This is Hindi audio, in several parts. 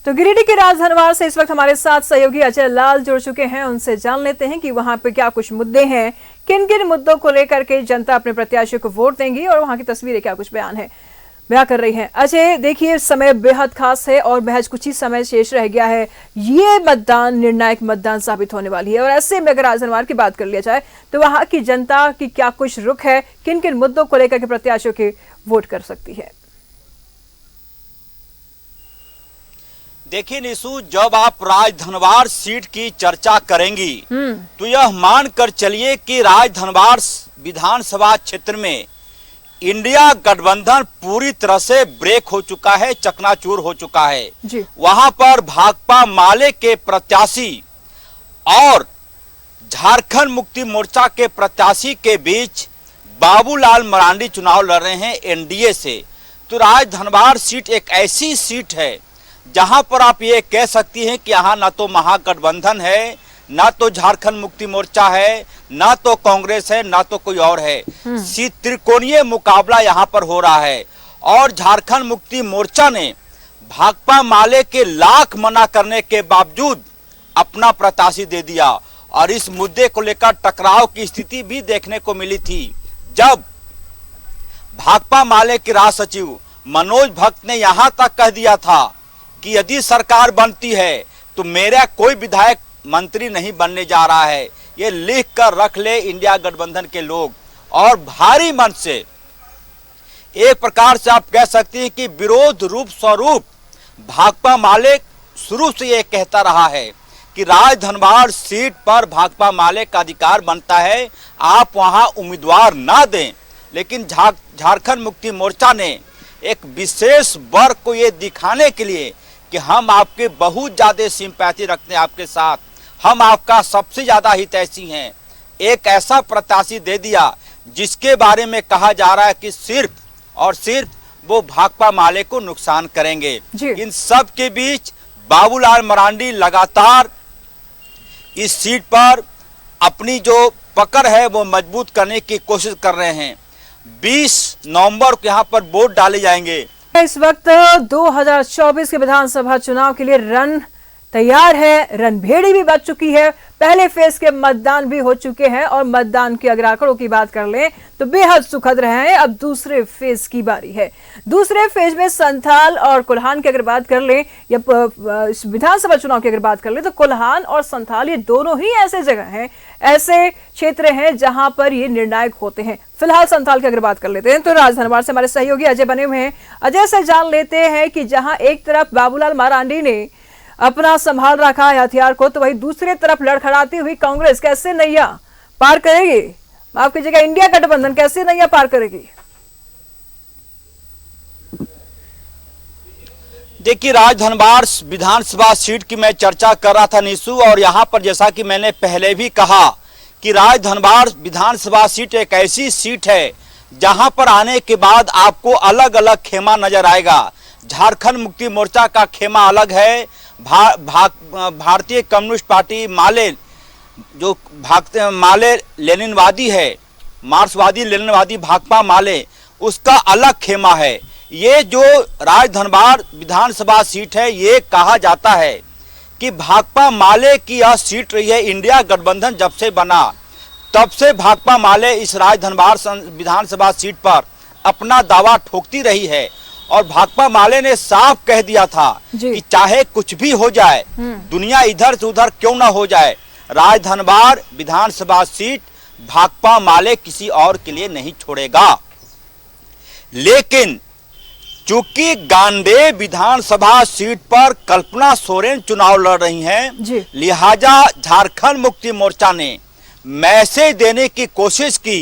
तो गिरिडीह के राजधनवार से इस वक्त हमारे साथ सहयोगी अजय लाल जुड़ चुके हैं। उनसे जान लेते हैं कि वहां पे क्या कुछ मुद्दे हैं, किन किन मुद्दों को लेकर के जनता अपने प्रत्याशियों को वोट देंगी और वहां की तस्वीरें क्या कुछ बयां कर रही हैं। अजय, देखिए समय बेहद खास है और महज कुछ ही समय शेष रह गया है। ये मतदान निर्णायक मतदान साबित होने वाली है और ऐसे में अगर राजधनवार की बात कर लिया जाए तो वहां की जनता की क्या कुछ रुख है, किन किन मुद्दों को लेकर के प्रत्याशियों के वोट कर सकती है। देखिए निशु, जब आप राजधनवार सीट की चर्चा करेंगी तो यह मानकर चलिए कि राजधनवार विधानसभा क्षेत्र में इंडिया गठबंधन पूरी तरह से ब्रेक हो चुका है, चकनाचूर हो चुका है जी। वहां पर भाकपा माले के प्रत्याशी और झारखंड मुक्ति मोर्चा के प्रत्याशी के बीच बाबूलाल मरांडी चुनाव लड़ रहे हैं एनडीए से। तो राजधनवार सीट एक ऐसी सीट है जहां पर आप ये कह सकती हैं कि यहाँ ना तो महागठबंधन है, ना तो झारखंड मुक्ति मोर्चा है, ना तो कांग्रेस है, ना तो कोई और है। त्रिकोणीय मुकाबला यहाँ पर हो रहा है और झारखंड मुक्ति मोर्चा ने भाकपा माले के लाख मना करने के बावजूद अपना प्रत्याशी दे दिया और इस मुद्दे को लेकर टकराव की स्थिति भी देखने को मिली थी जब भाकपा माले के राज सचिव मनोज भक्त ने यहाँ तक कह दिया था कि यदि सरकार बनती है तो मेरा कोई विधायक मंत्री नहीं बनने जा रहा है, ये लिख कर रख ले इंडिया गठबंधन के लोग। और भारी मन से एक प्रकार से आप कह सकते हैं कि विरोध रूप स्वरूप भाकपा माले शुरू से ये कहता रहा है कि राजधनवार सीट पर भाकपा माले का अधिकार बनता है, आप वहां उम्मीदवार ना दें। लेकिन झारखंड मुक्ति मोर्चा ने एक विशेष वर्ग को ये दिखाने के लिए कि हम आपके बहुत ज्यादा सिंपैथी रखते हैं आपके साथ, हम आपका सबसे ज्यादा हितैषी हैं, एक ऐसा प्रत्याशी दे दिया जिसके बारे में कहा जा रहा है कि सिर्फ और सिर्फ वो भाकपा माले को नुकसान करेंगे। इन सब के बीच बाबूलाल मरांडी लगातार इस सीट पर अपनी जो पकड़ है वो मजबूत करने की कोशिश कर रहे हैं। 20 नवंबर को यहाँ पर वोट डाले जाएंगे। इस वक्त 2024 के विधानसभा चुनाव के लिए रन तैयार है, रणभेड़ी भी बच चुकी है, पहले फेज के मतदान भी हो चुके हैं और मतदान के अगर आंकड़ों की बात कर लें तो बेहद सुखद रहे हैं। अब दूसरे फेज की बारी है। दूसरे फेज में संथाल और कोल्हान की अगर बात कर लें या विधानसभा चुनाव की अगर बात कर लें तो कोल्हान और संथाल ये दोनों ही ऐसे जगह हैं, ऐसे क्षेत्र हैं जहां पर ये निर्णायक होते हैं। फिलहाल संथाल की अगर बात कर लेते हैं तो राजधनवार से हमारे सहयोगी अजय बने हुए हैं। अजय से जान लेते हैं कि जहां एक तरफ बाबूलाल मरांडी ने अपना संभाल रखा है हथियार को, तो वही दूसरी तरफ लड़खड़ाती हुई कांग्रेस कैसे नैया पार करेगी, माफ कीजिएगा इंडिया गठबंधन कैसे नैया पार करेगी। देखिए राजधनवार विधानसभा सीट की मैं चर्चा कर रहा था निशु, और यहाँ पर जैसा कि मैंने पहले भी कहा कि राजधनवार विधानसभा सीट एक ऐसी सीट है जहां पर आने के बाद आपको अलग अलग खेमा नजर आएगा। झारखंड मुक्ति मोर्चा का खेमा अलग है, भारतीय कम्युनिस्ट पार्टी माले जो माले लेनिनवादी है, मार्क्सवादी लेनिनवादी भाकपा माले, उसका अलग खेमा है। ये जो राजधनवार विधानसभा सीट है ये कहा जाता है कि भाकपा माले की यह सीट रही है। इंडिया गठबंधन जब से बना तब से भाकपा माले इस राजधनवार विधानसभा सीट पर अपना दावा ठोकती रही है और भाकपा माले ने साफ कह दिया था कि चाहे कुछ भी हो जाए, दुनिया इधर से उधर क्यों ना हो जाए, राजधनवार विधानसभा सीट भाकपा माले किसी और के लिए नहीं छोड़ेगा। लेकिन चूंकि गांडेय विधानसभा सीट पर कल्पना सोरेन चुनाव लड़ रही हैं, लिहाजा झारखंड मुक्ति मोर्चा ने मैसेज देने की कोशिश की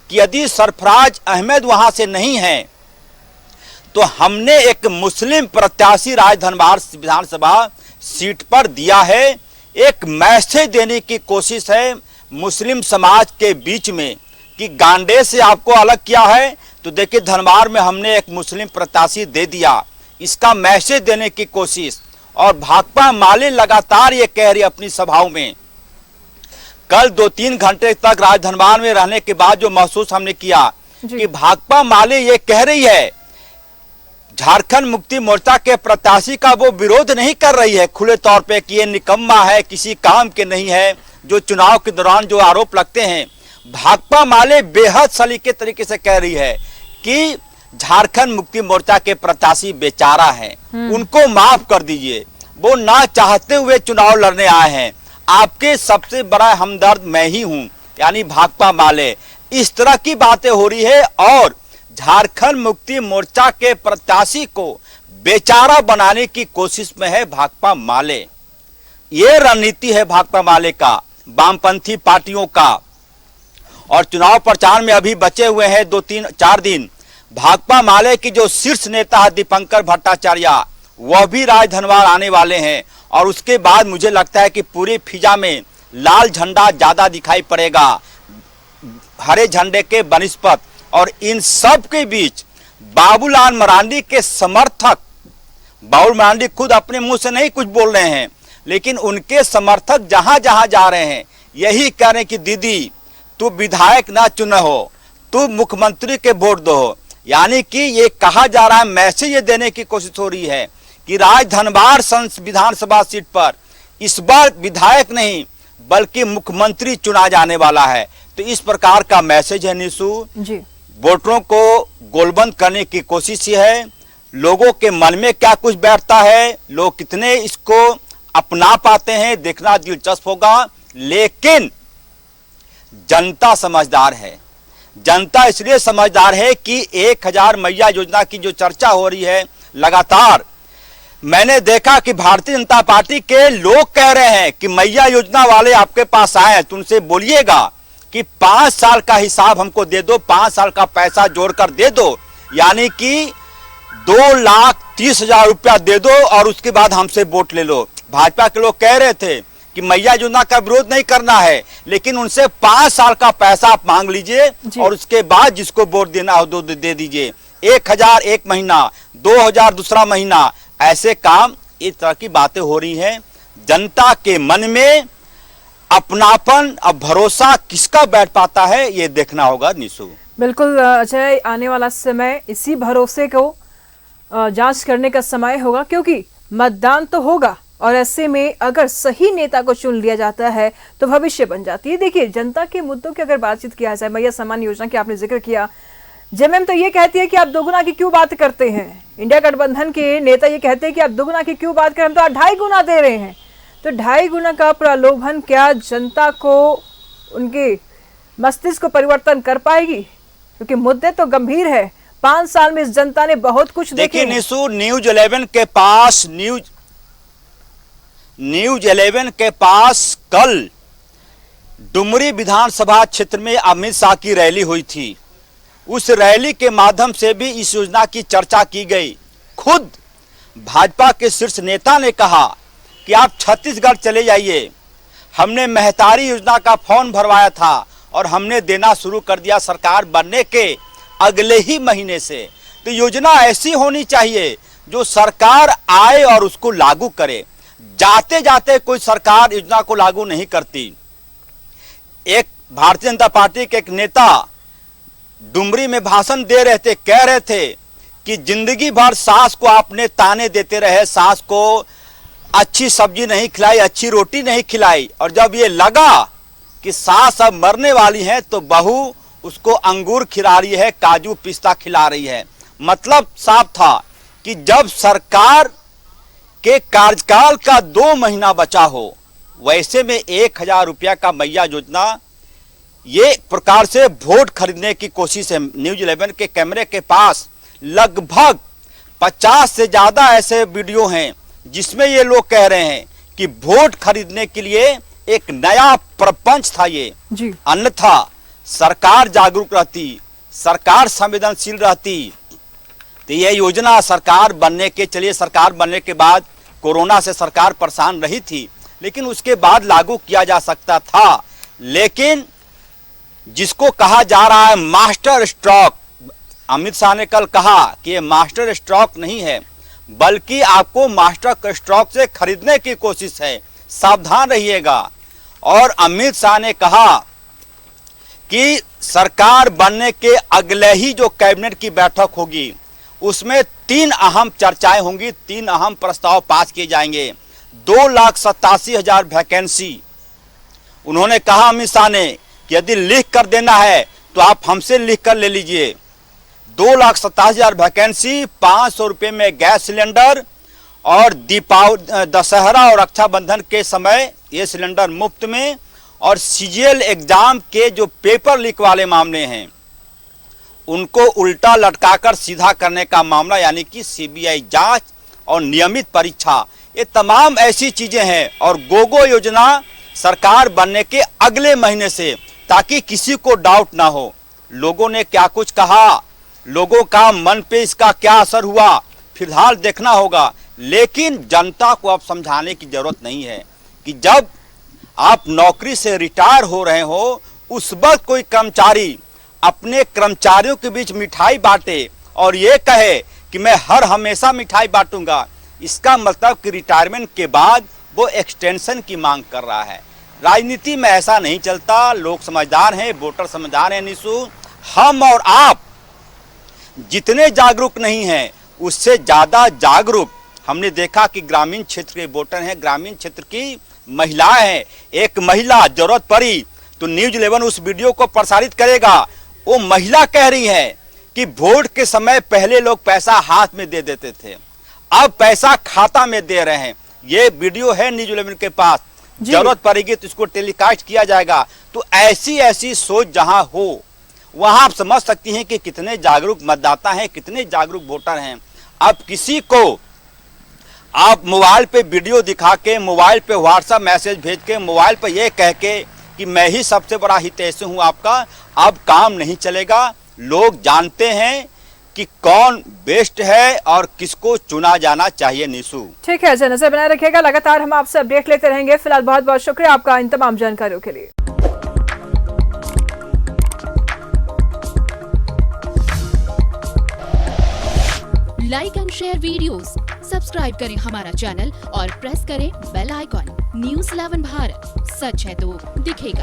कि यदि सरफराज अहमद वहां से नहीं है तो हमने एक मुस्लिम प्रत्याशी राजधनवार विधानसभा सीट पर दिया है। एक मैसेज देने की कोशिश है मुस्लिम समाज के बीच में कि गांडे से आपको अलग किया है तो देखिए धनवार में हमने एक मुस्लिम प्रत्याशी दे दिया, इसका मैसेज देने की कोशिश। और भाकपा माले लगातार ये कह रही अपनी सभाओं में, कल 2-3 घंटे तक राजधनवार में रहने के बाद जो महसूस हमने किया कि भाकपा माले ये कह रही है झारखंड मुक्ति मोर्चा के प्रत्याशी का वो विरोध नहीं कर रही है खुले तौर पे कि ये निकम्मा है, किसी काम के नहीं है, जो चुनाव के दौरान जो आरोप लगते हैं। भाकपा माले बेहद सलीके तरीके से कह रही है कि झारखंड मुक्ति मोर्चा के प्रत्याशी बेचारा हैं, उनको माफ कर दीजिए, वो ना चाहते हुए चुनाव लड़ने आए हैं, आपके सबसे बड़ा हमदर्द मैं ही हूं, यानी भाकपा माले। इस तरह की बातें हो रही है और झारखंड मुक्ति मोर्चा के प्रत्याशी को बेचारा बनाने की कोशिश में है भाकपा माले। ये रणनीति है भाकपा माले का, वामपंथी पार्टियों का। और चुनाव प्रचार में अभी बचे हुए हैं 2-3-4 दिन। भाकपा माले की जो शीर्ष नेता है दीपंकर भट्टाचार्य, वह भी राजधनवार आने वाले हैं और उसके बाद मुझे लगता है कि पूरी फिजा में लाल झंडा ज्यादा दिखाई पड़ेगा, हरे झंडे के बनिस्पत। और इन सब के बीच बाबूलाल मरांडी के समर्थक, बाबूलाल मरांडी खुद अपने मुंह से नहीं कुछ बोल रहे हैं, लेकिन उनके समर्थक जहां जहां जा रहे हैं यही कह रहे हैं कि दीदी तू विधायक ना चुन हो, तू मुख्यमंत्री के वोट दो। यानी कि ये कहा जा रहा है, मैसेज ये देने की कोशिश हो रही है कि राजधनवार विधानसभा सीट पर इस बार विधायक नहीं बल्कि मुख्यमंत्री चुना जाने वाला है। तो इस प्रकार का मैसेज है निशु जी। वोटरों को गोलबंद करने की कोशिश है। लोगों के मन में क्या कुछ बैठता है, लोग कितने इसको अपना पाते हैं, देखना दिलचस्प होगा। लेकिन जनता समझदार है। जनता इसलिए समझदार है कि 1000 मैया योजना की जो चर्चा हो रही है लगातार, मैंने देखा कि भारतीय जनता पार्टी के लोग कह रहे हैं कि मैया योजना वाले आपके पास आए तो उनसे बोलिएगा कि 5 साल का हिसाब हमको दे दो, 5 साल का पैसा जोड़कर दे दो, यानी कि 2,30,000 रुपया दे दो और उसके बाद हमसे वोट ले लो। भाजपा के लोग कह रहे थे कि मैया योजना का विरोध नहीं करना है, लेकिन उनसे 5 साल का पैसा आप मांग लीजिए और उसके बाद जिसको वोट देना हो दे दीजिए। 1,000 एक महीना, 2,000 दूसरा महीना, ऐसे काम, इस तरह की बातें हो रही हैं। जनता के मन में अपनापन, अब भरोसा किसका बैठ पाता है ये देखना होगा निशु। बिल्कुल अजय, आने वाला समय इसी भरोसे को जांच करने का समय होगा, क्योंकि मतदान तो होगा और ऐसे में अगर सही नेता को चुन लिया जाता है तो भविष्य बन जाती है। देखिए, जनता के मुद्दों की अगर बातचीत किया जाए, मैया सम्मान योजना की आपने जिक्र किया, जेएमएम तो ये कहती है कि आप दोगुना की क्यों बात करते हैं। इंडिया गठबंधन के नेता ये कहते हैं कि आप दोगुना की क्यों बात करें, हम तो 2.5 गुना दे रहे हैं। तो 2.5 गुना का प्रलोभन क्या जनता को, उनके मस्तिष्क को परिवर्तन कर पाएगी? क्योंकि मुद्दे तो गंभीर है। 5 साल में इस जनता ने बहुत कुछ देखिए निशु, न्यूज 11 के पास कल डुमरी विधानसभा क्षेत्र में अमित शाह की रैली हुई थी। उस रैली के माध्यम से भी इस योजना की चर्चा की गई। खुद भाजपा के शीर्ष नेता ने कहा कि आप छत्तीसगढ़ चले जाइए, हमने महतारी योजना का फॉर्म भरवाया था और हमने देना शुरू कर दिया सरकार बनने के अगले ही महीने से। तो योजना ऐसी होनी चाहिए जो सरकार आए और उसको लागू करे। जाते जाते कोई सरकार योजना को लागू नहीं करती। एक भारतीय जनता पार्टी के एक नेता डुमरी में भाषण दे रहे थे, कह रहे थे कि जिंदगी भर सास को आपने ताने देते रहे, सास को अच्छी सब्जी नहीं खिलाई, अच्छी रोटी नहीं खिलाई, और जब ये लगा कि सास अब मरने वाली है तो बहू उसको अंगूर खिला रही है, काजू पिस्ता खिला रही है। मतलब साफ था कि जब सरकार के कार्यकाल का 2 महीना बचा हो, वैसे में 1,000 रुपया का मैया योजना, ये प्रकार से वोट खरीदने की कोशिश है। न्यूज 11 के कैमरे के पास लगभग 50 से ज्यादा ऐसे वीडियो हैं जिसमें ये लोग कह रहे हैं कि वोट खरीदने के लिए एक नया प्रपंच था ये जी। अन्यथा सरकार जागरूक रहती, सरकार संवेदनशील रहती तो ये योजना सरकार बनने के बाद कोरोना से सरकार परेशान रही थी, लेकिन उसके बाद लागू किया जा सकता था। लेकिन जिसको कहा जा रहा है मास्टर स्ट्रोक, अमित शाह ने कल कहा कि ये मास्टर स्ट्रोक नहीं है बल्कि आपको मास्टर स्ट्रोक से खरीदने की कोशिश है, सावधान रहिएगा। और अमित शाह ने कहा कि सरकार बनने के अगले ही जो कैबिनेट की बैठक होगी उसमें 3 अहम चर्चाएं होंगी, 3 अहम प्रस्ताव पास किए जाएंगे। 2,87,000 वैकेंसी। उन्होंने कहा अमित शाह ने कि यदि लिख कर देना है तो आप हमसे लिख कर ले लीजिए। 2,87,000 वैकेंसी, 500 रुपये में गैस सिलेंडर और दशहरा और रक्षाबंधन के समय ये सिलेंडर मुफ्त में, और सीजीएल एग्जाम के जो पेपर लीक वाले मामले हैं उनको उल्टा लटकाकर सीधा करने का मामला, यानी कि सीबीआई जांच और नियमित परीक्षा, ये तमाम ऐसी चीजें हैं। और गोगो योजना सरकार बनने के अगले महीने से, ताकि किसी को डाउट ना हो। लोगों ने क्या कुछ कहा, लोगों का मन पे इसका क्या असर हुआ, फिलहाल देखना होगा। लेकिन जनता को अब समझाने की जरूरत नहीं है कि जब आप नौकरी से रिटायर हो रहे हो, उस वक्त कोई कर्मचारी अपने कर्मचारियों के बीच मिठाई बांटे और ये कहे कि मैं हर हमेशा मिठाई बांटूंगा, इसका मतलब कि रिटायरमेंट के बाद वो एक्सटेंशन की मांग कर रहा है। राजनीति में ऐसा नहीं चलता। लोग समझदार हैं, वोटर समझदार हैं। निशु, हम और आप जितने जागरूक नहीं हैं उससे ज्यादा जागरूक हमने देखा कि ग्रामीण क्षेत्र के वोटर हैं, ग्रामीण क्षेत्र की महिलाएं हैं। एक महिला जरूरत पड़ी तो न्यूज़ 11 उस वीडियो को प्रसारित करेगा। वो महिला कह रही है कि वोट के समय पहले लोग पैसा हाथ में दे देते थे, अब पैसा खाता में दे रहे हैं। ये वीडियो है न्यूज़ 11 के पास, जरूरत पड़ेगी तो इसको टेलीकास्ट किया जाएगा। तो ऐसी सोच जहां हो वहां आप समझ सकती हैं कि कितने जागरूक मतदाता हैं, कितने जागरूक वोटर हैं। अब किसी को आप मोबाइल पे वीडियो दिखा के, मोबाइल पे व्हाट्सएप मैसेज भेज के, मोबाइल पे ये कह के कि मैं ही सबसे बड़ा हितैषी हूं आपका, अब काम नहीं चलेगा। लोग जानते हैं कि कौन बेस्ट है और किसको चुना जाना चाहिए। निशु, ठीक है, नजर बनाए रखिएगा, लगातार हम आपसे अपडेट लेते रहेंगे। फिलहाल बहुत बहुत शुक्रिया आपका इन तमाम जानकारियों के लिए। Like and share videos, subscribe करें हमारा चैनल और प्रेस करें बेल आइकॉन। न्यूज़ 11 भारत, सच है तो दिखेगा।